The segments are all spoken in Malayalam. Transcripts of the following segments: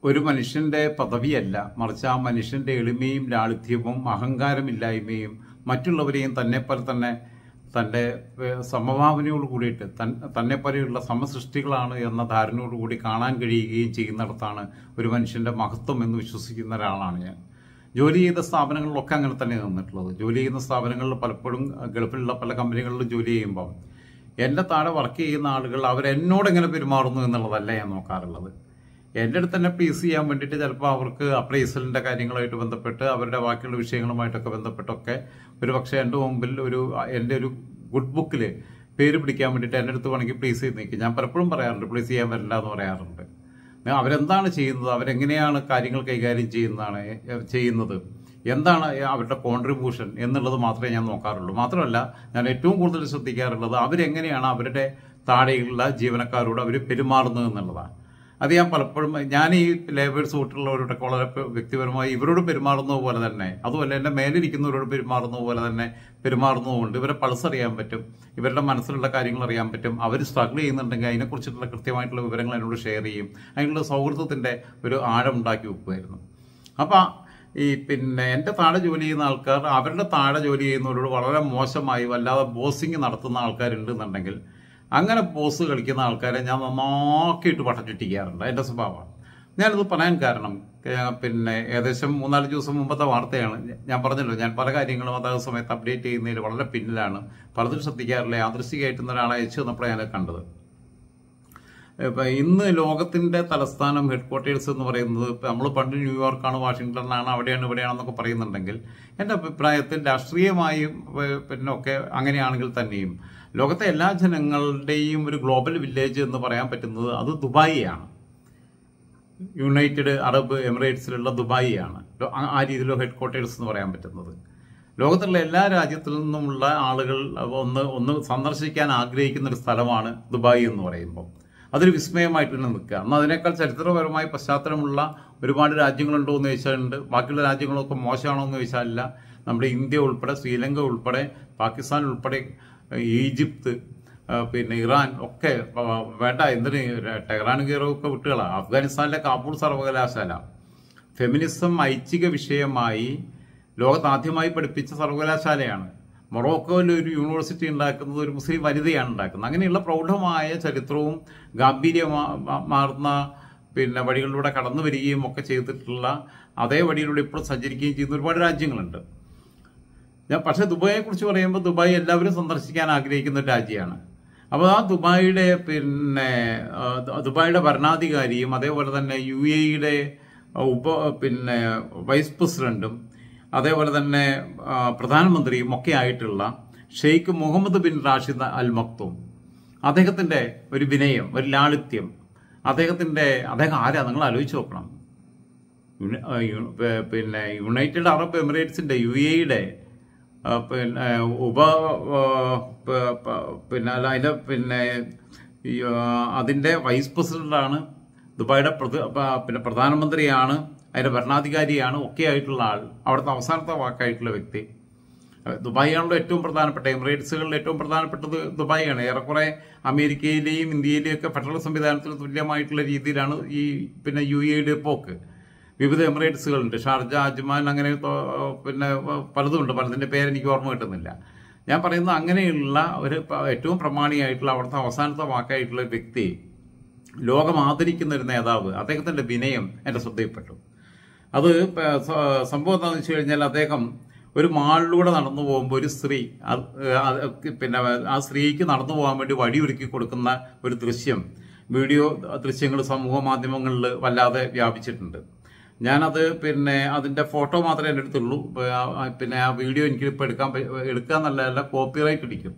ഒരു മനുഷ്യന്റെ പദവിയല്ല, മറിച്ച് ആ മനുഷ്യന്റെ എളിമയും ലാളിത്യവും അഹങ്കാരമില്ലായ്മയും മറ്റുള്ളവരെയും തന്നെപ്പോലെ തന്നെ തൻ്റെ സമഭാവനയോട് കൂടിയിട്ട് തന്നെപ്പോലെയുള്ള സമസൃഷ്ടികളാണ് എന്ന ധാരണയോടുകൂടി കാണാൻ കഴിയുകയും ചെയ്യുന്നിടത്താണ് ഒരു മനുഷ്യന്റെ മഹത്വം എന്ന് വിശ്വസിക്കുന്ന ഒരാളാണ് ഞാൻ. ജോലി ചെയ്ത സ്ഥാപനങ്ങളിലൊക്കെ അങ്ങനെ തന്നെ നിന്നിട്ടുള്ളത്. ജോലി ചെയ്യുന്ന സ്ഥാപനങ്ങളിൽ പലപ്പോഴും ഗൾഫിലുള്ള പല കമ്പനികളിലും ജോലി ചെയ്യുമ്പം എൻ്റെ താഴെ വർക്ക് ചെയ്യുന്ന ആളുകൾ അവരെന്നോട് എങ്ങനെ പെരുമാറുന്നു എന്നുള്ളതല്ല ഞാൻ നോക്കാറുള്ളത്. എൻ്റെ അടുത്ത് തന്നെ പ്ലീസ് ചെയ്യാൻ വേണ്ടിയിട്ട് ചിലപ്പോൾ അവർക്ക് അപ്രൈസലിൻ്റെ കാര്യങ്ങളായിട്ട് ബന്ധപ്പെട്ട് അവരുടെ ബാക്കിയുള്ള വിഷയങ്ങളുമായിട്ടൊക്കെ ബന്ധപ്പെട്ടൊക്കെ ഒരു പക്ഷേ എൻ്റെ മുമ്പിൽ എൻ്റെ ഒരു ഗുഡ് ബുക്കിൽ പേര് പിടിക്കാൻ വേണ്ടിയിട്ട് എൻ്റെ അടുത്ത് വേണമെങ്കിൽ പ്ലീസ് ചെയ്ത് നിൽക്കും. ഞാൻ പലപ്പോഴും പറയാറുണ്ട് പ്ലീസ് ചെയ്യാൻ വരില്ല എന്ന് പറയാറുണ്ട്. അവരെന്താണ് ചെയ്യുന്നത്, അവരെങ്ങനെയാണ് കാര്യങ്ങൾ കൈകാര്യം ചെയ്യുന്നത്, എന്താണ് അവരുടെ കോൺട്രിബ്യൂഷൻ എന്നുള്ളത് മാത്രമേ ഞാൻ നോക്കാറുള്ളൂ. മാത്രമല്ല ഞാൻ ഏറ്റവും കൂടുതൽ ശ്രദ്ധിക്കാറുള്ളത് അവരെങ്ങനെയാണ് അവരുടെ താഴെയുള്ള ജീവനക്കാരോട് അവർ പെരുമാറുന്നത് എന്നുള്ളതാണ്. അത് ഞാൻ പലപ്പോഴും ഞാൻ ഈ ലേബേഴ്സ് തൊട്ടുള്ളവരോടൊക്കെ വളരെ വ്യക്തിപരമായി ഇവരോട് പെരുമാറുന്നത് പോലെ തന്നെ, അതുമല്ല എൻ്റെ മേലിരിക്കുന്നവരോട് പെരുമാറുന്നത് പോലെ തന്നെ പെരുമാറുന്നതുകൊണ്ട് ഇവരെ പൾസ് അറിയാൻ പറ്റും, ഇവരുടെ മനസ്സിലുള്ള കാര്യങ്ങൾ അറിയാൻ പറ്റും. അവർ സ്ട്രഗിൾ ചെയ്യുന്നുണ്ടെങ്കിൽ അതിനെക്കുറിച്ചിട്ടുള്ള കൃത്യമായിട്ടുള്ള വിവരങ്ങൾ എന്നോട് ഷെയർ ചെയ്യും. അതിനുള്ള സൗഹൃദത്തിൻ്റെ ഒരു ആഴം ഉണ്ടാക്കി വെക്കുമായിരുന്നു. അപ്പം എൻ്റെ താഴെ ജോലി ചെയ്യുന്ന ആൾക്കാർ അവരുടെ താഴെ ജോലി ചെയ്യുന്നവരോട് വളരെ മോശമായി വല്ലാതെ ബോസിങ് നടത്തുന്ന ആൾക്കാരുണ്ടെന്നുണ്ടെങ്കിൽ അങ്ങനെ ബോസ് കളിക്കുന്ന ആൾക്കാരെ ഞാൻ നന്നാക്കിയിട്ട് വട്ടം ചുറ്റിക്കാറുണ്ട്. എൻ്റെ സ്വഭാവമാണ്. ഞാനിത് പറയാൻ കാരണം ഏകദേശം 3-4 ദിവസം മുമ്പത്തെ വാർത്തയാണ്. ഞാൻ പറഞ്ഞല്ലോ, ഞാൻ പല കാര്യങ്ങളും അതാത് സമയത്ത് അപ്ഡേറ്റ് ചെയ്യുന്നതിൽ വളരെ പിന്നിലാണ്. പലതും ശ്രദ്ധിക്കാറില്ല. യാദൃശ്ചികമായിട്ടുന്ന ഒരാളെ അയച്ചു തന്നപ്പോഴാണ് ഞാനത് കണ്ടത്. ഇന്ന് ലോകത്തിന്റെ തലസ്ഥാനം ഹെഡ്ക്വാർട്ടേഴ്സ് എന്ന് പറയുന്നത് നമ്മൾ പണ്ട് ന്യൂയോർക്കാണ്, വാഷിങ്ടണാണ്, അവിടെയാണ് ഇവിടെയാണെന്നൊക്കെ പറയുന്നുണ്ടെങ്കിൽ എൻ്റെ അഭിപ്രായത്തിൽ രാഷ്ട്രീയമായും ഒക്കെ അങ്ങനെയാണെങ്കിൽ തന്നെയും ലോകത്തെ എല്ലാ ജനങ്ങളുടെയും ഒരു ഗ്ലോബൽ വില്ലേജ് എന്ന് പറയാൻ പറ്റുന്നത് അത് ദുബായിയാണ്. യുണൈറ്റഡ് അറബ് എമിറേറ്റ്സിലുള്ള ദുബായിയാണ് ആ രീതിയിലുള്ള ഹെഡ്ക്വാർട്ടേഴ്സ് എന്ന് പറയാൻ പറ്റുന്നത്. ലോകത്തുള്ള എല്ലാ രാജ്യത്തിൽ നിന്നുമുള്ള ആളുകൾ ഒന്ന് സന്ദർശിക്കാൻ ആഗ്രഹിക്കുന്ന ഒരു സ്ഥലമാണ് ദുബായ് എന്ന് പറയുമ്പോൾ. അതൊരു വിസ്മയമായിട്ട് തന്നെ നിൽക്കുക. എന്നാൽ അതിനേക്കാൾ ചരിത്രപരമായി പശ്ചാത്തലമുള്ള ഒരുപാട് രാജ്യങ്ങളുണ്ടോ എന്ന് ചോദിച്ചാലുണ്ട്. ബാക്കിയുള്ള രാജ്യങ്ങളൊക്കെ മോശമാണോ എന്ന് ചോദിച്ചാലില്ല. നമ്മുടെ ഇന്ത്യ ഉൾപ്പെടെ, ശ്രീലങ്ക ഉൾപ്പെടെ, പാകിസ്ഥാൻ ഉൾപ്പെടെ, ഈജിപ്ത്, ഇറാൻ ഒക്കെ വേണ്ട, എന്തിന് ടെഹ്റാൻ കയറൊക്കെ വിട്ടുകളാണ്. അഫ്ഗാനിസ്ഥാനിലെ കാബൂൾ സർവകലാശാല ഫെമിനിസം ഐച്ഛിക വിഷയമായി ലോകത്ത് ആദ്യമായി പഠിപ്പിച്ച സർവകലാശാലയാണ്. മൊറോക്കോയിൽ ഒരു യൂണിവേഴ്സിറ്റി ഉണ്ടാക്കുന്നത് ഒരു മുസ്ലിം വനിതയാണ് ഉണ്ടാക്കുന്നത്. അങ്ങനെയുള്ള പ്രൗഢമായ ചരിത്രവും ഗാംഭീര്യമാർന്ന വഴികളിലൂടെ കടന്നു വരികയും ഒക്കെ ചെയ്തിട്ടുള്ള അതേ വഴിയിലൂടെ ഇപ്പോൾ സഞ്ചരിക്കുകയും ചെയ്യുന്ന ഒരുപാട് രാജ്യങ്ങളുണ്ട്. പക്ഷേ ദുബായിയെ കുറിച്ച് പറയുമ്പോൾ ദുബായ് എല്ലാവരും സന്ദർശിക്കാൻ ആഗ്രഹിക്കുന്ന ഒരു രാജ്യമാണ്. അപ്പോൾ ആ ദുബായിയുടെ ഭരണാധികാരിയും അതേപോലെ തന്നെ UAE-യുടെ വൈസ് പ്രസിഡന്റും അതേപോലെ തന്നെ പ്രധാനമന്ത്രിയും ഒക്കെ ആയിട്ടുള്ള Sheikh Mohammed bin Rashid Al Maktoum, അദ്ദേഹത്തിന്റെ ഒരു വിനയം, ഒരു ലാളിത്യം, അദ്ദേഹം ആരാ നിങ്ങൾ ആലോചിച്ച് നോക്കണം. യുണൈറ്റഡ് അറബ് എമിറേറ്റ്സിന്റെ UAE-യുടെ അതിന്റെ വൈസ് പ്രസിഡന്റാണ്, ദുബായിയുടെ പ്രധാനമന്ത്രിയാണ്, അതിന്റെ ഭരണാധികാരിയാണ്, ഒക്കെ ആയിട്ടുള്ള ആൾ, അവിടുത്തെ അവസാനത്തെ വാക്കായിട്ടുള്ള വ്യക്തി. ദുബായിയാണല്ലോ ഏറ്റവും പ്രധാനപ്പെട്ട, എമിറേറ്റ്സുകളിൽ ഏറ്റവും പ്രധാനപ്പെട്ടത് ദുബായിയാണ്. ഏറെക്കുറെ അമേരിക്കയിലെയും ഇന്ത്യയിലെയും ഒക്കെ ഫെഡറൽ സംവിധാനത്തിന് തുല്യമായിട്ടുള്ള രീതിയിലാണ് ഈ UAE-യുടെ പോക്ക്. വിവിധ എമിറേറ്റ്സുകളുണ്ട്, ഷാർജ, അജ്മാൻ, അങ്ങനെ പലതുമുണ്ട്. പലതിന്റെ പേര് എനിക്ക് ഓർമ്മ കിട്ടുന്നില്ല. ഞാൻ പറയുന്നത് അങ്ങനെയുള്ള ഒരു ഏറ്റവും പ്രമാണിയായിട്ടുള്ള അവിടുത്തെ അവസാനത്തെ വാക്കായിട്ടുള്ള വ്യക്തി, ലോകം ആദരിക്കുന്ന ഒരു നേതാവ്, അദ്ദേഹത്തിന്റെ വിനയം എന്റെ ശ്രദ്ധയിൽപ്പെട്ടു. അത് സംഭവം എന്താണെന്ന് വെച്ച് കഴിഞ്ഞാൽ, അദ്ദേഹം ഒരു മാളിലൂടെ നടന്നു പോകുമ്പോൾ ഒരു സ്ത്രീ ആ സ്ത്രീക്ക് നടന്നു പോകാൻ വേണ്ടി വഴിയൊരുക്കി കൊടുക്കുന്ന ഒരു വീഡിയോ ദൃശ്യങ്ങൾ സമൂഹ മാധ്യമങ്ങളിൽ വല്ലാതെ വ്യാപിച്ചിട്ടുണ്ട്. ഞാനത് അതിന്റെ ഫോട്ടോ മാത്രമേ എൻ്റെ അടുത്തുള്ളൂ. ആ വീഡിയോ എനിക്ക് ഇപ്പോൾ എടുക്കാന്നല്ല, കോപ്പിറൈറ്റ് ഇടിക്കും.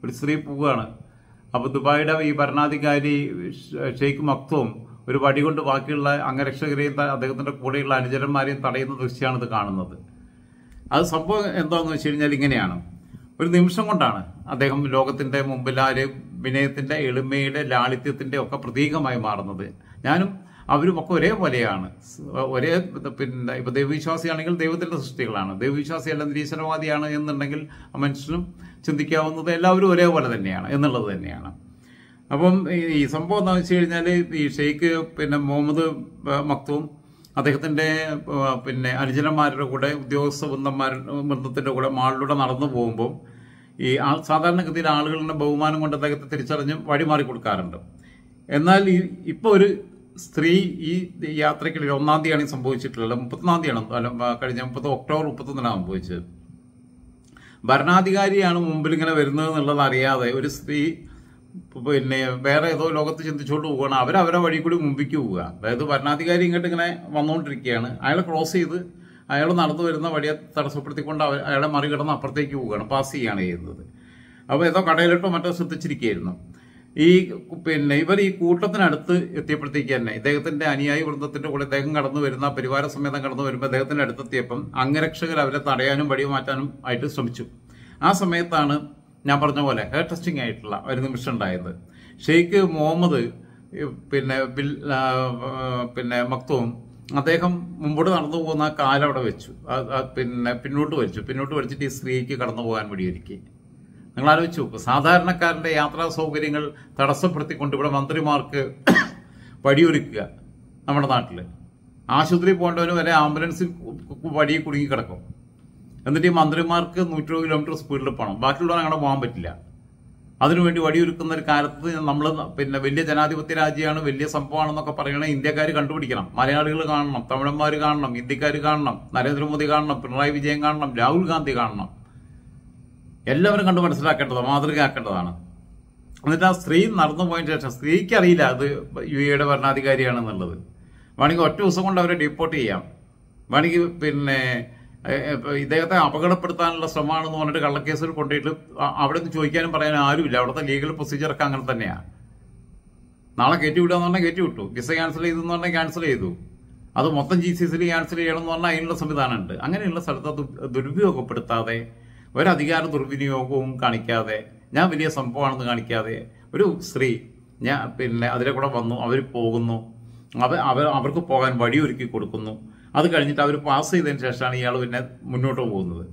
ഒരു സ്ത്രീ പോവുകയാണ്. അപ്പൊ ദുബായിയുടെ ഈ ഭരണാധികാരി ഷെയ്ഖ് മക്തൂം ഒരു വടി കൊണ്ട് ബാക്കിയുള്ള അംഗരക്ഷകരെയും അദ്ദേഹത്തിന്റെ കൂടെയുള്ള അനുചരന്മാരെയും തടയുന്ന ദൃശ്യമാണ് ഇത് കാണുന്നത്. അത് സംഭവം എന്താണെന്ന് വെച്ച് കഴിഞ്ഞാൽ ഇങ്ങനെയാണ്. ഒരു നിമിഷം കൊണ്ടാണ് അദ്ദേഹം ലോകത്തിന്റെ മുമ്പിൽ വിനയത്തിന്റെ, എളിമയുടെ, ലാളിത്യത്തിന്റെ ഒക്കെ പ്രതീകമായി മാറുന്നത്. ഞാനും അവരും ഒക്കെ ഒരേപോലെയാണ്. ഇപ്പൊ ദൈവവിശ്വാസിയാണെങ്കിൽ ദൈവത്തിന്റെ സൃഷ്ടികളാണ്, ദൈവവിശ്വാസിയല്ല നിരീശ്വരവാദിയാണ് എന്നുണ്ടെങ്കിൽ മനുഷ്യനും ചിന്തിക്കാവുന്നത് എല്ലാവരും ഒരേപോലെ തന്നെയാണ് എന്നുള്ളത് തന്നെയാണ്. അപ്പം ഈ സംഭവം എന്താണെന്ന് വെച്ച് കഴിഞ്ഞാൽ ഈ ഷെയ്ഖ് പിന്നെ മുഹമ്മദ് മക്തൂം അദ്ദേഹത്തിന്റെ പിന്നെ അനുജനന്മാരുടെ കൂടെ ഉദ്യോഗസ്ഥ ബൃന്ദത്തിന്റെ കൂടെ മാളിലൂടെ നടന്നു പോകുമ്പോൾ ഈ സാധാരണഗതിയിൽ ആളുകളുടെ ബഹുമാനം കൊണ്ട് അദ്ദേഹത്തെ തിരിച്ചറിഞ്ഞ് വഴിമാറി കൊടുക്കാറുണ്ട്. എന്നാൽ ഇപ്പോൾ ഒരു സ്ത്രീ ഈ യാത്രയ്ക്കിടയിൽ 1-ാം തീയതിയാണ് സംഭവിച്ചിട്ടുള്ളത്. 31-ാം തീയതിയാണ് അല്ല കഴിഞ്ഞ ഒക്ടോബർ 31 സംഭവിച്ചത്. ഭരണാധികാരിയാണ് മുമ്പിൽ ഇങ്ങനെ വരുന്നത് എന്നുള്ളത് അറിയാതെ ഒരു സ്ത്രീ പിന്നെ വേറെ ഏതോ ലോകത്ത് ചിന്തിച്ചുകൊണ്ട് പോവുകയാണ്. അവരവരെ വഴി കൂടി മുമ്പിക്ക് പോവുക. അതായത് ഭരണാധികാരി ഇങ്ങോട്ട് ഇങ്ങനെ വന്നുകൊണ്ടിരിക്കുകയാണ്. അയാളെ ക്രോസ് ചെയ്ത് അയാൾ നടന്നു വരുന്ന വഴിയെ തടസ്സപ്പെടുത്തിക്കൊണ്ട് അയാളെ മറികടന്ന് അപ്പുറത്തേക്ക് പോവുകയാണ്, പാസ് ചെയ്യുകയാണ് ചെയ്യുന്നത്. അപ്പോൾ ഏതോ കടയിലിട്ടോ മറ്റോ ശ്രദ്ധിച്ചിരിക്കുകയായിരുന്നു. പിന്നെ ഇവർ ഈ കൂട്ടത്തിനടുത്ത് എത്തിയപ്പോഴത്തേക്ക് തന്നെ ഇദ്ദേഹത്തിന്റെ അനുയായി വൃന്ദത്തിന്റെ കൂടെ ഇദ്ദേഹം കടന്നു വരുന്ന പരിവാര സമേതം കടന്നു വരുമ്പോൾ അദ്ദേഹത്തിന്റെ അടുത്തെത്തിയപ്പം അംഗരക്ഷകർ അവരെ തടയാനും വഴി മാറ്റാനും ആയിട്ട് ശ്രമിച്ചു. ആ സമയത്താണ് ഞാൻ പറഞ്ഞ പോലെ ഹെയർ ടെസ്റ്റിംഗ് ആയിട്ടുള്ള ഒരു നിമിഷം ഉണ്ടായത്. ഷെയ്ഖ് മുഹമ്മദ് പിന്നെ മക്തൂം അദ്ദേഹം മുമ്പോട്ട് നടന്നു പോകുന്ന ആ കാലവിടെ വെച്ചു, പിന്നെ പിന്നോട്ട് വലിച്ചിട്ട് ഈ സ്ത്രീക്ക് കടന്നു പോകാൻ വഴിയൊരുക്കി. നിങ്ങൾ ആലോചിച്ചു നോക്കും, സാധാരണക്കാരന്റെ യാത്രാ സൗകര്യങ്ങൾ തടസ്സപ്പെടുത്തിക്കൊണ്ട് ഇവിടെ മന്ത്രിമാർക്ക് വഴിയൊരുക്കുക. നമ്മുടെ നാട്ടിൽ ആശുപത്രി പോകേണ്ടവന് വരെ ആംബുലൻസിൽ വഴി കുടുങ്ങി കിടക്കും. എന്നിട്ട് ഈ മന്ത്രിമാർക്ക് 120 കിലോമീറ്റർ സ്പീഡിൽ പോകണം, ബാക്കിയുള്ളവർ അങ്ങനെ പോകാൻ പറ്റില്ല. അതിനുവേണ്ടി വഴിയൊരുക്കുന്ന ഒരു കാലത്ത് നമ്മൾ പിന്നെ വലിയ ജനാധിപത്യ രാജ്യമാണ്, വലിയ സംഭവമാണെന്നൊക്കെ പറയണ ഇന്ത്യക്കാർ കണ്ടുപിടിക്കണം. മലയാളികൾ കാണണം, തമിഴന്മാർ കാണണം, ഹിന്ദിക്കാർ കാണണം, നരേന്ദ്രമോദി കാണണം, പിണറായി വിജയൻ കാണണം, രാഹുൽ ഗാന്ധി കാണണം. എല്ലാവരും കണ്ടു മനസ്സിലാക്കേണ്ടതാണ്, മാതൃകയാക്കേണ്ടതാണ്. എന്നിട്ട് ആ സ്ത്രീ നടന്നു പോയതിനു ശേഷം സ്ത്രീക്ക് അറിയില്ല അത് UAE ഭരണാധികാരിയാണെന്നുള്ളത്. വേണമെങ്കിൽ ഒറ്റ ദിവസം കൊണ്ട് അവരെ ഡിപ്പോർട്ട് ചെയ്യാം. വേണമെങ്കിൽ പിന്നെ ഇദ്ദേഹത്തെ അപകടപ്പെടുത്താനുള്ള ശ്രമമാണെന്ന് പറഞ്ഞിട്ട് കള്ളക്കേസിൽ കൊണ്ടുപോയിട്ട് അവിടെ നിന്ന് ചോദിക്കാനും പറയാനും ആരുമില്ല. അവിടുത്തെ ലീഗൽ പ്രൊസീജിയറൊക്കെ അങ്ങനെ തന്നെയാണ്. നാളെ കയറ്റി വിടുക എന്ന് പറഞ്ഞാൽ കയറ്റി വിട്ടു, വിസ ക്യാൻസൽ ചെയ്തു എന്ന് പറഞ്ഞാൽ ക്യാൻസൽ ചെയ്തു. അത് മൊത്തം GCCയിൽ ക്യാൻസൽ ചെയ്യണം എന്ന് പറഞ്ഞാൽ അതിനുള്ള സംവിധാനമുണ്ട്. അങ്ങനെയുള്ള സ്ഥലത്ത് ദുരുപയോഗപ്പെടുത്താതെ, ഒരധികാര ദുർവിനിയോഗവും കാണിക്കാതെ, ഞാൻ വലിയ സംഭവമാണെന്ന് കാണിക്കാതെ ഒരു സ്ത്രീ പിന്നെ അതിലെ കൂടെ വന്നു, അവർ പോകുന്നു, അവർക്ക് പോകാൻ വഴിയൊരുക്കി കൊടുക്കുന്നു. അത് കഴിഞ്ഞിട്ട് അവർ പാസ് ചെയ്തതിന് ശേഷമാണ് ഇയാൾ പിന്നെ മുന്നോട്ട് പോകുന്നത്.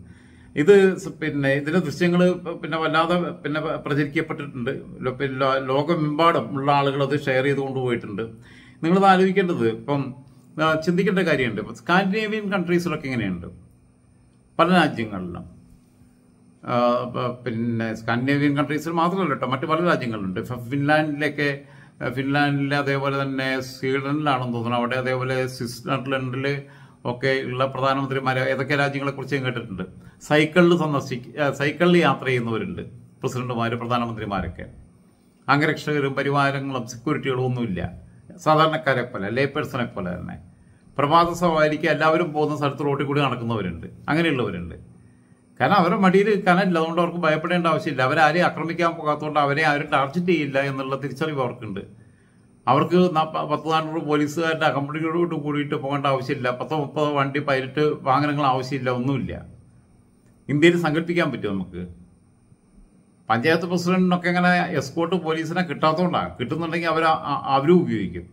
ഇത് പിന്നെ ഇതിന്റെ ദൃശ്യങ്ങൾ പിന്നെ വല്ലാതെ പിന്നെ പ്രചരിക്കപ്പെട്ടിട്ടുണ്ട്. പിന്നെ ലോകമെമ്പാടും ഉള്ള ആളുകൾ അത് ഷെയർ ചെയ്തുകൊണ്ട് പോയിട്ടുണ്ട്. നിങ്ങളത് ആലോചിക്കേണ്ടത് ഇപ്പം ചിന്തിക്കേണ്ട കാര്യമുണ്ട്. ഇപ്പം സ്കാൻഡിനേവിയൻ കൺട്രീസിലൊക്കെ ഇങ്ങനെയുണ്ട്, പല രാജ്യങ്ങളിലും. പിന്നെ സ്കാൻഡിനേവിയൻ കൺട്രീസിൽ മാത്രമല്ല കേട്ടോ, മറ്റു പല രാജ്യങ്ങളുണ്ട്. ഫിൻലാൻഡിലെ അതേപോലെ തന്നെ സ്വീഡനിലാണെന്ന് തോന്നുന്നു, അവിടെ അതേപോലെ സ്വിറ്റ്സർലൻഡിൽ ഒക്കെ ഉള്ള പ്രധാനമന്ത്രിമാരെ ഏതൊക്കെ രാജ്യങ്ങളെ കുറിച്ച് കേട്ടിട്ടുണ്ട്. സൈക്കിളിൽ യാത്ര ചെയ്യുന്നവരുണ്ട്, പ്രസിഡന്റുമാർ, പ്രധാനമന്ത്രിമാരൊക്കെ. അംഗരക്ഷകരും പരിവാരങ്ങളും സെക്യൂരിറ്റികളും ഒന്നുമില്ല, സാധാരണക്കാരെ പോലെ, ലേ പേഴ്സണെ പോലെ തന്നെ. പ്രഭാത സവാരിക്ക് എല്ലാവരും പോകുന്ന സ്ഥലത്ത് റോട്ടിൽ കൂടി നടക്കുന്നവരുണ്ട്, അങ്ങനെയുള്ളവരുണ്ട്. കാരണം അവരുടെ മടിയിൽ കനമില്ല, അതുകൊണ്ട് അവർക്ക് ഭയപ്പെടേണ്ട ആവശ്യമില്ല. അവരാരെയും ആക്രമിക്കാൻ പോകാത്തതുകൊണ്ട് അവരെ ആരും ടാർഗറ്റ് ചെയ്യില്ല എന്നുള്ള തിരിച്ചറിവ് അവർക്കുണ്ട്. അവർക്ക് 10-400 പോലീസുകാരുടെ അകമ്പടികളോട് കൂടിയിട്ട് പോകേണ്ട ആവശ്യമില്ല, 10-30 വണ്ടി പൈലറ്റ് വാഹനങ്ങൾ ആവശ്യമില്ല, ഒന്നുമില്ല. ഇന്ത്യയിൽ സങ്കല്പിക്കാൻ പറ്റും നമുക്ക്. പഞ്ചായത്ത് പ്രസിഡന്റിനൊക്കെ ഇങ്ങനെ എസ്കോർട്ട് പോലീസിനെ കിട്ടാത്തതുകൊണ്ടാണ്. കിട്ടുന്നുണ്ടെങ്കിൽ അവരും ഉപയോഗിക്കും.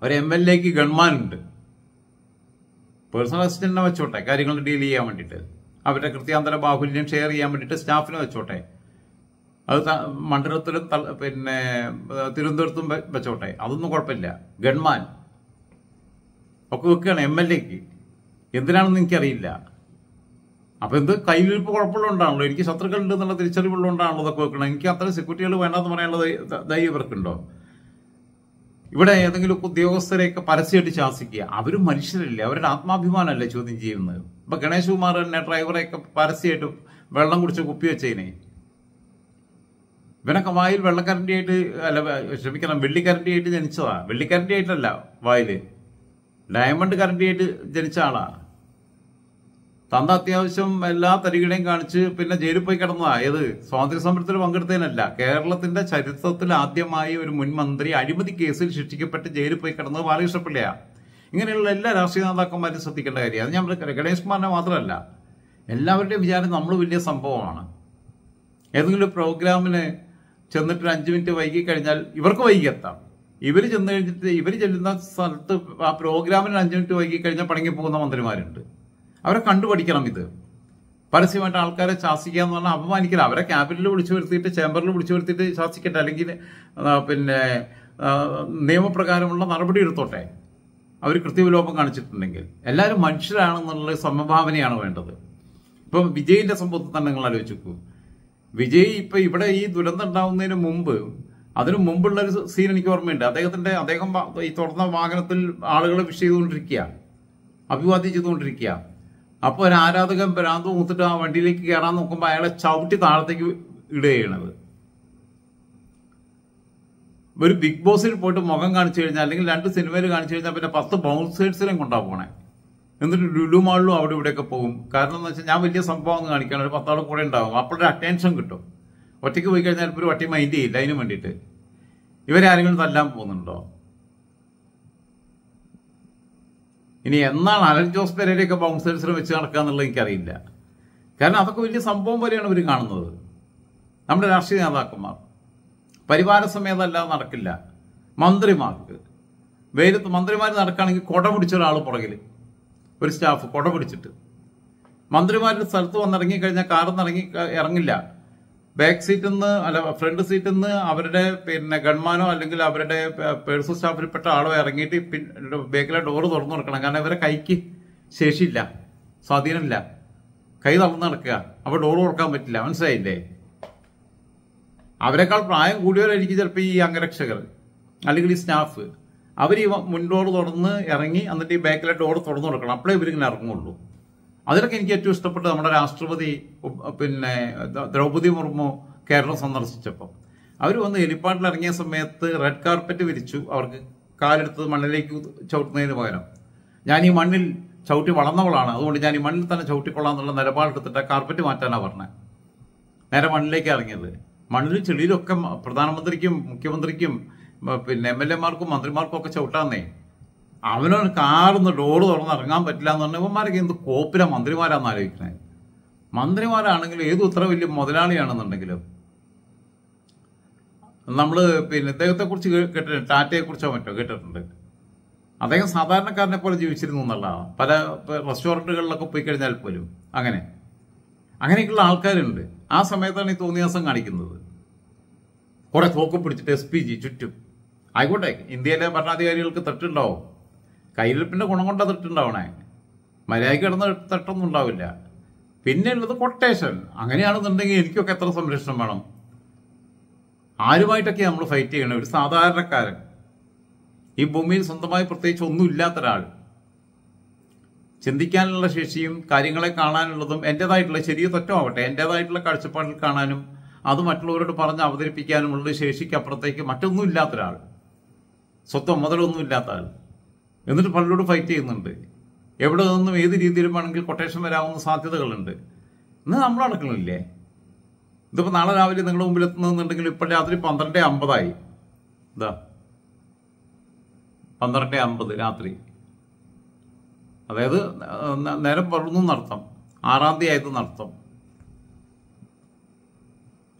ഒരു MLAക്ക് ഗൺമാനുണ്ട്, പേഴ്സണൽ അസിസ്റ്റന്റിനെ വെച്ചോട്ടെ കാര്യങ്ങൾ ഡീൽ ചെയ്യാൻ വേണ്ടിയിട്ട്, അവരുടെ കൃത്യാന്തര ബാഹുല്യം ഷെയർ ചെയ്യാൻ വേണ്ടിയിട്ട് സ്റ്റാഫിനെ വെച്ചോട്ടെ. അത് മണ്ഡലത്തിലും പിന്നെ തിരുവനന്തപുരത്തും വെച്ചോട്ടെ, അതൊന്നും കുഴപ്പമില്ല. ഗൺമാൻ ഒക്കെ വെക്കുകയാണ് MLAക്ക്. എന്തിനാണെന്ന് എനിക്കറിയില്ല. അപ്പൊ എന്ത് കയ്യിലിരിപ്പ് കുഴപ്പമുള്ളതുകൊണ്ടാണല്ലോ, എനിക്ക് ശത്രുക്കളുണ്ട് എന്നുള്ള തിരിച്ചറിവുള്ളതുകൊണ്ടാണല്ലോ അതൊക്കെ വെക്കണം. എനിക്ക് അത്ര സെക്യൂരിറ്റികൾ വേണ്ടെന്ന് പറയാനുള്ള ധൈര്യം ഇവർക്കുണ്ടോ? ഇവിടെ ഏതെങ്കിലും ഉദ്യോഗസ്ഥരെയൊക്കെ പരസ്യമായിട്ട് ശാസിക്കുക. അവരും മനുഷ്യരല്ലേ, അവരുടെ ആത്മാഭിമാനമല്ലേ ചോദ്യം ചെയ്യുന്നത്. ഇപ്പൊ ഗണേഷ് കുമാർ തന്നെ ഡ്രൈവറെയൊക്കെ പരസ്യമായിട്ട് വെള്ളം കുടിച്ച് കുപ്പി വെച്ചതിനെ, ഇവനൊക്കെ വായിൽ വെള്ളക്കരണ്ടിയായിട്ട് വെള്ളിക്കരണ്ടിയായിട്ട് ജനിച്ചതാ. വെള്ളിക്കരണ്ടിയായിട്ടല്ല വായില്, ഡയമണ്ട് കരണ്ടിയായിട്ട് ജനിച്ച ആളാ. തന്ത അത്യാവശ്യം എല്ലാ തരികിടയും കാണിച്ച് പിന്നെ ജയിലിൽ പോയി കിടന്നതാ. ഏത് സ്വാതന്ത്ര്യ സമരത്തിൽ പങ്കെടുത്തതിനല്ല, കേരളത്തിന്റെ ചരിത്രത്തിൽ ആദ്യമായി ഒരു മുൻ മന്ത്രി അഴിമതി കേസിൽ ശിക്ഷിക്കപ്പെട്ട് ജയിലിൽ പോയി കിടന്നത് ബാലകൃഷ്ണപിള്ളയാ. ഇങ്ങനെയുള്ള എല്ലാ രാഷ്ട്രീയ നേതാക്കന്മാരും ശ്രദ്ധിക്കേണ്ട കാര്യം. അത് ഞാൻ ഗണേഷ് കുമാറിനെ മാത്രമല്ല, എല്ലാവരുടെയും വിചാരം നമ്മൾ വലിയ സംഭവമാണ്. ഏതെങ്കിലും പ്രോഗ്രാമിന് ചെന്നിട്ട് 5 മിനിറ്റ് വൈകി കഴിഞ്ഞാൽ ഇവർക്ക് വൈകിയെത്താം. ഇവർ ചെല്ലുന്ന സ്ഥലത്ത് ആ പ്രോഗ്രാമിന് 5 മിനിറ്റ് വൈകി കഴിഞ്ഞാൽ പണങ്ങി പോകുന്ന മന്ത്രിമാരുണ്ട്. അവരെ കണ്ടുപഠിക്കണം. ഇത് പരസ്യമായിട്ട് ആൾക്കാരെ ശാസിക്കുക എന്ന് പറഞ്ഞാൽ അപമാനിക്കില്ല. അവരെ ക്യാബിനിൽ വിളിച്ചു വരുത്തിയിട്ട് ചേംബറിൽ വിളിച്ചു വരുത്തിയിട്ട് ശാസിക്കട്ടെ, അല്ലെങ്കിൽ പിന്നെ നിയമപ്രകാരമുള്ള നടപടി എടുത്തോട്ടെ അവർ കൃത്യവിലോപം കാണിച്ചിട്ടുണ്ടെങ്കിൽ. എല്ലാവരും മനുഷ്യരാണെന്നുള്ള സമഭാവനയാണ് വേണ്ടത്. ഇപ്പം വിജയിന്റെ സംഭവത്തിൽ തന്നെ നിങ്ങൾ ആലോചിച്ചു. വിജയ് ഇപ്പൊ ഇവിടെ ഈ ദുരന്തം ഉണ്ടാവുന്നതിന് മുമ്പ്, അതിനു മുമ്പുള്ള ഒരു സീൻ എനിക്ക് ഓർമ്മയുണ്ട്. അദ്ദേഹം ഈ തുറന്ന വാഹനത്തിൽ ആളുകളെ വിഷ് ചെയ്തുകൊണ്ടിരിക്കുക, അഭിവാദ്യം ചെയ്തുകൊണ്ടിരിക്കുക. അപ്പോൾ ഒരു ആരാധകൻ ഭ്രാന്ത് മൂത്തിട്ട് ആ വണ്ടിയിലേക്ക് കയറാൻ നോക്കുമ്പോൾ അയാളെ ചവിട്ടി താഴത്തേക്ക് ഇടുകയാണത്. ഒരു ബിഗ് ബോസിൽ പോയിട്ട് മുഖം കാണിച്ചു കഴിഞ്ഞാൽ, അല്ലെങ്കിൽ 2 സിനിമയിൽ കാണിച്ചു കഴിഞ്ഞാൽ പിന്നെ 10 ബൗൺസേഴ്സിനെയും കൊണ്ടാ പോണേ. എന്നിട്ട് ലുലു മാളിലും അവിടെ ഇവിടെയൊക്കെ പോകും. കാരണം എന്ന് വെച്ചാൽ ഞാൻ വലിയ സംഭവം ഒന്ന് കാണിക്കാൻ ഒരു 10 ആൾ കൂടെ ഉണ്ടാവും. അപ്പോഴൊരു അറ്റൻഷൻ കിട്ടും. ഒറ്റയ്ക്ക് പോയി കഴിഞ്ഞാൽ ഇപ്പോൾ ഒരു വട്ടി മൈൻഡ് ചെയ്യില്ല. അതിന് വേണ്ടിയിട്ട് ഇവരെ ആരെങ്കിലും തല്ലാൻ പോകുന്നുണ്ടോ? ഇനി എന്നാണ് അലൻ ജോസ് പെരേരയൊക്കെ ബൗൺസേഴ്സിനെ വെച്ച് നടക്കുക എന്നുള്ളത് എനിക്കറിയില്ല. കാരണം അതൊക്കെ വലിയ സംഭവം പോലെയാണ് ഇവർ കാണുന്നത്. നമ്മുടെ രാഷ്ട്രീയ നേതാക്കന്മാർ പരിവാര സമേതമല്ലാതെ നടക്കില്ല. മന്ത്രിമാർക്ക് വെയിലത്ത് മന്ത്രിമാർ നടക്കുകയാണെങ്കിൽ കുട പിടിച്ച ഒരാൾ പുറകിൽ, ഒരു സ്റ്റാഫ് കുട പിടിച്ചിട്ട്. മന്ത്രിമാരുടെ സ്ഥലത്ത് വന്നിറങ്ങിക്കഴിഞ്ഞാൽ കാറിൽ നിന്ന് ഇറങ്ങില്ല. ബാക്ക് സീറ്റിൽ നിന്ന് അല്ല ഫ്രണ്ട് സീറ്റിൽ നിന്ന് അവരുടെ പിന്നെ ഗൺമാനോ അല്ലെങ്കിൽ അവരുടെ പേഴ്സണൽ സ്റ്റാഫിൽപ്പെട്ട ആളോ ഇറങ്ങിയിട്ട് ബാക്കിലെ ഡോറ് തുറന്നു കൊടുക്കണം. കാരണം ഇവരെ കൈക്ക് ശേഷിയില്ല, സ്വാധീനമില്ല. കൈ തുറന്ന് നടക്കുക, അപ്പോൾ ഡോറ് തുറക്കാൻ പറ്റില്ല. മനസ്സിലായില്ലേ? അവരെക്കാൾ പ്രായം കൂടിയവരായിരിക്കും ചിലപ്പോൾ ഈ അംഗരക്ഷകർ അല്ലെങ്കിൽ ഈ സ്റ്റാഫ്. അവർ ഈ മുൻഡോർ തുറന്ന് ഇറങ്ങി എന്നിട്ട് ഈ ബാക്കിലെ ഡോറ് തുറന്നു കൊടുക്കണം. അപ്പോഴേ ഇവരിങ്ങനെ ഇറങ്ങുള്ളൂ. അതിലൊക്കെ എനിക്ക് ഏറ്റവും ഇഷ്ടപ്പെട്ട നമ്മുടെ രാഷ്ട്രപതി പിന്നെ ദ്രൗപദി മുർമു കേരളം സന്ദർശിച്ചപ്പോൾ അവർ വന്ന് ഹെലിപ്പാഡിൽ ഇറങ്ങിയ സമയത്ത് റെഡ് കാർപ്പറ്റ് വിരിച്ചു. അവർക്ക് കാലെടുത്തത് മണ്ണിലേക്ക് ചവിട്ടുന്നതിന് പകരം ഞാൻ ഈ മണ്ണിൽ ചവിട്ടി വളർന്നവളാണ്, അതുകൊണ്ട് ഞാൻ ഈ മണ്ണിൽ തന്നെ ചവിട്ടിക്കൊള്ളാന്നുള്ള നിലപാടെടുത്തിട്ട് കാർപ്പറ്റ് മാറ്റാനാണ് പറഞ്ഞത്. നേരെ മണ്ണിലേക്ക് ഇറങ്ങിയത്. മണ്ണിലും ചെളിയിലൊക്കെ പ്രധാനമന്ത്രിക്കും മുഖ്യമന്ത്രിക്കും പിന്നെ MLA-മാർക്കും മന്ത്രിമാർക്കും ഒക്കെ ചവിട്ടാന്നേ. അവനവന് കാറിന്ന് ഡോറ് തുറന്ന് ഇറങ്ങാൻ പറ്റില്ല എന്ന് പറഞ്ഞാൽ ഇവന്മാരൊക്കെ എന്ത് കോപ്പില മന്ത്രിമാരാന്ന് ആലോചിക്കണേ. മന്ത്രിമാരാണെങ്കിലും ഏത് ഇത്ര വലിയ മുതലാളിയാണെന്നുണ്ടെങ്കിലും നമ്മൾ പിന്നെ ഇദ്ദേഹത്തെ കുറിച്ച് കേട്ടിട്ടുണ്ട്, ടാറ്റയെ കുറിച്ചോ മറ്റോ കേട്ടിട്ടുണ്ട്. അദ്ദേഹം സാധാരണക്കാരനെ പോലെ ജീവിച്ചിരുന്നു എന്നുള്ളതാണ്. പല റെസ്റ്റോറൻറ്റുകളിലൊക്കെ പോയി കഴിഞ്ഞാൽ പോലും അങ്ങനെയൊക്കെയുള്ള ആൾക്കാരുണ്ട്. ആ സമയത്താണ് ഈ തോന്നിയാസം കാണിക്കുന്നത്. കുറെ തോക്ക് പിടിച്ചിട്ട് SPG ചുറ്റും. ആയിക്കോട്ടെ, ഇന്ത്യയിലെ ഭരണാധികാരികൾക്ക് തെറ്റുണ്ടാവും, കയ്യിലിപ്പിന്റെ ഗുണം കൊണ്ടാ തെറ്റുണ്ടാവണേ. മര്യാദയ്ക്ക് കിടന്ന് തെറ്റൊന്നും ഉണ്ടാവില്ല. പിന്നെ ഉള്ളത് കൊട്ടേഷൻ. അങ്ങനെയാണെന്നുണ്ടെങ്കിൽ എനിക്കൊക്കെ എത്ര സംരക്ഷണം വേണം? ആരുമായിട്ടൊക്കെ നമ്മൾ ഫൈറ്റ് ചെയ്യണം? ഒരു സാധാരണക്കാരൻ, ഈ ഭൂമിയിൽ സ്വന്തമായി പ്രത്യേകിച്ച് ഒന്നും ഇല്ലാത്ത ഒരാൾ, ചിന്തിക്കാനുള്ള ശേഷിയും കാര്യങ്ങളെ കാണാനുള്ളതും എന്റേതായിട്ടുള്ള ശരിയോ തെറ്റോ ആവട്ടെ എന്റേതായിട്ടുള്ള കാഴ്ചപ്പാടിൽ കാണാനും അത് മറ്റുള്ളവരോട് പറഞ്ഞ് അവതരിപ്പിക്കാനുമുള്ള ശേഷിക്ക് അപ്പുറത്തേക്ക് മറ്റൊന്നും ഇല്ലാത്ത ഒരാൾ, സ്വത്തം മുതലൊന്നും ഇല്ലാത്ത ആൾ, എന്നിട്ട് പലരോട് ഫൈറ്റ് ചെയ്യുന്നുണ്ട്. എവിടെ നിന്നും ഏത് രീതിയിലും വേണമെങ്കിൽ കൊട്ടേഷൻ വരാവുന്ന സാധ്യതകളുണ്ട്. ഇന്ന് നമ്മൾ നടക്കണില്ലേ? ഇതിപ്പോൾ നാളെ രാവിലെ നിങ്ങളുടെ മുമ്പിൽ എത്തുന്നുണ്ടെങ്കിൽ ഇപ്പോൾ രാത്രി 12:50 ഇതാ 12:50 രാത്രി. അതായത് നേരം പറഞ്ഞു നടത്തം. 6-ാം തീയതി ആയത് നടത്തം.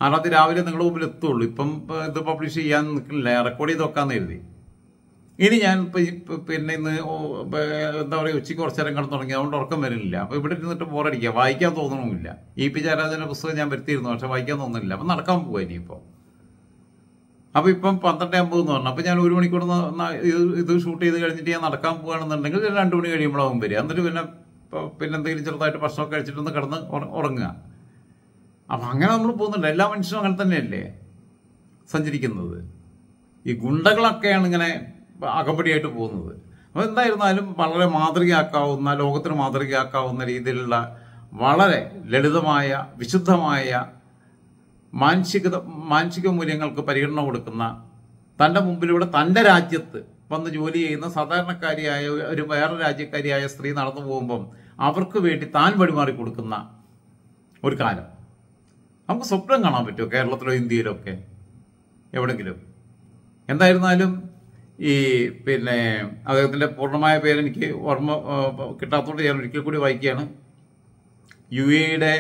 6-ാം തീയതി രാവിലെ നിങ്ങളുടെ മുമ്പിൽ എത്തുള്ളൂ. ഇപ്പം ഇത് പബ്ലിഷ് ചെയ്യാൻ നിൽക്കുന്നില്ല, റെക്കോർഡ് ചെയ്ത് വെക്കാന്ന് കരുതി. ഇനി ഞാൻ പിന്നെ ഇന്ന് എന്താ പറയുക, ഉച്ചയ്ക്ക് കുറച്ച് നേരം കിടന്നു തുടങ്ങി, അതുകൊണ്ട് ഉറക്കം വരുന്നില്ല. അപ്പോൾ ഇവിടെ ഇരുന്നിട്ട് ബോറടിക്കുക, വായിക്കാൻ തോന്നണമില്ല. EP ജയരാജന്റെ പുസ്തകം ഞാൻ വരുത്തിയിരുന്നു, പക്ഷെ വായിക്കാൻ തോന്നുന്നില്ല. അപ്പം നടക്കാൻ പോവുക ഇനിയിപ്പോൾ. അപ്പോൾ ഇപ്പം 12:50 എന്ന് പറഞ്ഞു. അപ്പോൾ ഞാൻ 1 മണിക്കൂർ ഇത് ഷൂട്ട് ചെയ്ത് കഴിഞ്ഞിട്ട് ഞാൻ നടക്കാൻ പോകുകയാണെന്നുണ്ടെങ്കിൽ 2 മണി കഴിയുമ്പോഴാവും വരിക. എന്നിട്ട് പിന്നെ എന്തെങ്കിലും ചെറുതായിട്ട് ഭക്ഷണമൊക്കെ കഴിച്ചിട്ടൊന്ന് കിടന്ന് ഉറങ്ങുക. അപ്പം അങ്ങനെ നമ്മൾ പോകുന്നുണ്ട്. എല്ലാ മനുഷ്യരും അങ്ങനെ തന്നെയല്ലേ സഞ്ചരിക്കുന്നത്? ഈ ഗുണ്ടകളൊക്കെയാണ് ഇങ്ങനെ അകമ്പടിയായിട്ട് പോകുന്നത്. അപ്പോൾ എന്തായിരുന്നാലും വളരെ മാതൃകയാക്കാവുന്ന, ലോകത്തിന് മാതൃകയാക്കാവുന്ന രീതിയിലുള്ള വളരെ ലളിതമായ വിശുദ്ധമായ മാനസിക മൂല്യങ്ങൾക്ക് പരിഗണന കൊടുക്കുന്ന, തൻ്റെ മുമ്പിലൂടെ തൻ്റെ രാജ്യത്ത് വന്ന് ജോലി ചെയ്യുന്ന സാധാരണക്കാരിയായ ഒരു വേറെ രാജ്യക്കാരിയായ സ്ത്രീ നടന്നു പോകുമ്പം അവർക്ക് വേണ്ടി താൻ വഴിമാറി കൊടുക്കുന്ന ഒരു കാലം നമുക്ക് സ്വപ്നം കാണാൻ പറ്റുമോ കേരളത്തിലോ ഇന്ത്യയിലോ ഒക്കെ എവിടെങ്കിലും? എന്തായിരുന്നാലും ഈ പിന്നെ അദ്ദേഹത്തിൻ്റെ പൂർണ്ണമായ പേരെനിക്ക് ഓർമ്മ കിട്ടാത്തതുകൊണ്ട് ഞാൻ ഒരിക്കൽ കൂടി വായിക്കുകയാണ്. UAE-യുടെ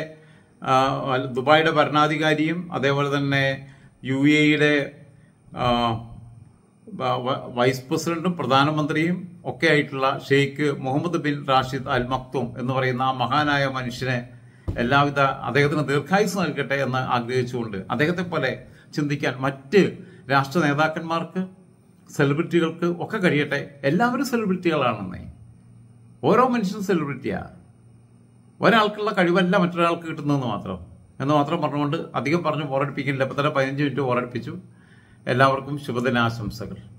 ദുബായിയുടെ ഭരണാധികാരിയും അതേപോലെ തന്നെ UAE-യുടെ വൈസ് പ്രസിഡന്റും പ്രധാനമന്ത്രിയും ഒക്കെ ആയിട്ടുള്ള Sheikh Mohammed bin Rashid Al Maktoum എന്ന് പറയുന്ന ആ മഹാനായ മനുഷ്യനെ എല്ലാവിധ അദ്ദേഹത്തിന് ദീർഘായുസ് നൽകട്ടെ എന്ന് ആഗ്രഹിച്ചുകൊണ്ട് അദ്ദേഹത്തെ പോലെ ചിന്തിക്കാൻ മറ്റ് രാഷ്ട്ര നേതാക്കന്മാർക്ക്, സെലിബ്രിറ്റികൾക്ക് ഒക്കെ കഴിയട്ടെ. എല്ലാവരും സെലിബ്രിറ്റികളാണെന്നേ. ഓരോ മനുഷ്യനും സെലിബ്രിറ്റിയാ. ഒരാൾക്കുള്ള കഴിവല്ല മറ്റൊരാൾക്ക് കിട്ടുന്നതെന്ന് മാത്രം പറഞ്ഞുകൊണ്ട് അധികം പറഞ്ഞ് ബോറടിപ്പിക്കില്ല. ഇപ്പം തന്നെ 15 മിനിറ്റ് ബോറടിപ്പിച്ചു. എല്ലാവർക്കും ശുഭദിനാശംസകൾ.